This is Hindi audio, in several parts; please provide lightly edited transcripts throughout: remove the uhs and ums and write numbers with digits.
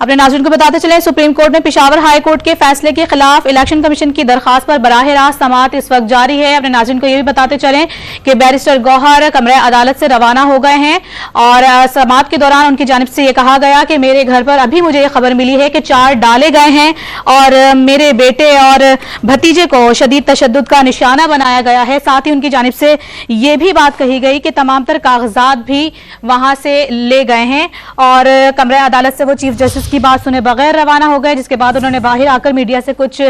अपने नाज़रीन को बताते चले, सुप्रीम कोर्ट में पेशावर हाई कोर्ट के फैसले के खिलाफ इलेक्शन कमीशन की दरखास्त पर बराह रास्त समाअत इस वक्त जारी है। अपने नाज़रीन को यह भी बताते चलें कि बैरिस्टर गौहर कमरे अदालत से रवाना हो गए हैं और समाअत के दौरान उनकी जानिब से यह कहा गया कि मेरे घर पर अभी मुझे यह खबर मिली है कि 4 डाले गए हैं और मेरे बेटे और भतीजे को शदीद तशद्दुद का निशाना बनाया गया है। साथ ही उनकी जानिब से यह भी बात कही गई कि तमाम तर कागजात भी वहां से ले गए हैं और कमरे अदालत से वो चीफ जस्टिस की बात सुने बगैर रवाना हो गए, जिसके बाद उन्होंने बाहर आकर मीडिया से कुछ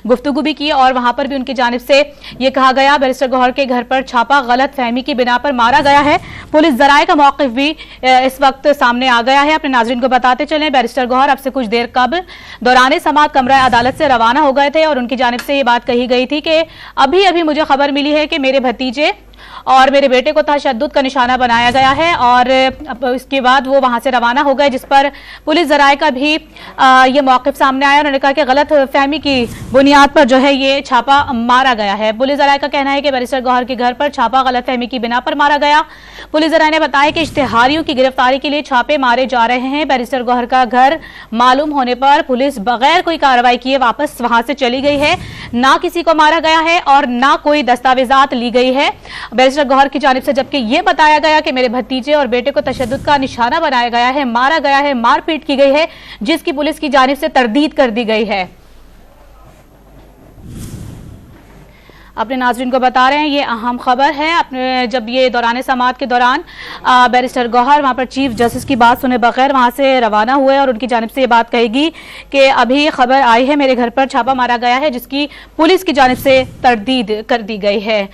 गुफ्तगू भी की और वहां पर भी उनकी जानिब से यह कहा गया बैरिस्टर गौहर के घर पर छापा गलत फहमी की बिना पर मारा गया है। पुलिस जराये का मौक़िफ़ भी इस वक्त सामने आ गया है। अपने नाज़रीन को बताते चलें, बैरिस्टर गौहर अब से कुछ देर कबल दौरान समाअत कमरा अदालत से रवाना हो गए थे और उनकी जानिब से यह बात कही गई थी कि अभी अभी मुझे खबर मिली है कि मेरे भतीजे और मेरे बेटे को तशद्दुद का निशाना बनाया गया है और इसके बाद वो वहां से रवाना हो गए, जिस पर पुलिस जराये का भी ये मौक़िफ़ सामने आया। उन्होंने कहा कि गलत फहमी की बुनियाद पर जो है ये छापा मारा गया है। पुलिस जराये का कहना है कि बैरिस्टर गौहर के घर पर छापा गलत फहमी की बिना पर मारा गया। पुलिस जराये ने बताया कि इश्तिहारियों की गिरफ्तारी के लिए छापे मारे जा रहे हैं। बैरिस्टर गौहर का घर मालूम होने पर पुलिस बगैर कोई कार्रवाई किए वापस वहां से चली गई है। ना किसी को मारा गया है और ना कोई दस्तावेजात ली गई है बैरिस्टर गौहर की जानिब से, जबकि यह बताया गया कि मेरे भतीजे और बेटे को तशद्दुद का निशाना बनाया गया है, मारा गया है, मारपीट की गई है, जिसकी पुलिस की जानिब से तरदीद कर दी गई है। अपने नाज़रीन को बता रहे हैं ये अहम खबर है। अपने जब ये दौरान समाअत के दौरान बैरिस्टर गौहर वहां पर चीफ जस्टिस की बात सुने बगैर वहां से रवाना हुए और उनकी जानिब से ये बात कहेगी कि अभी खबर आई है मेरे घर पर छापा मारा गया है, जिसकी पुलिस की जानिब से तरदीद कर दी गई है।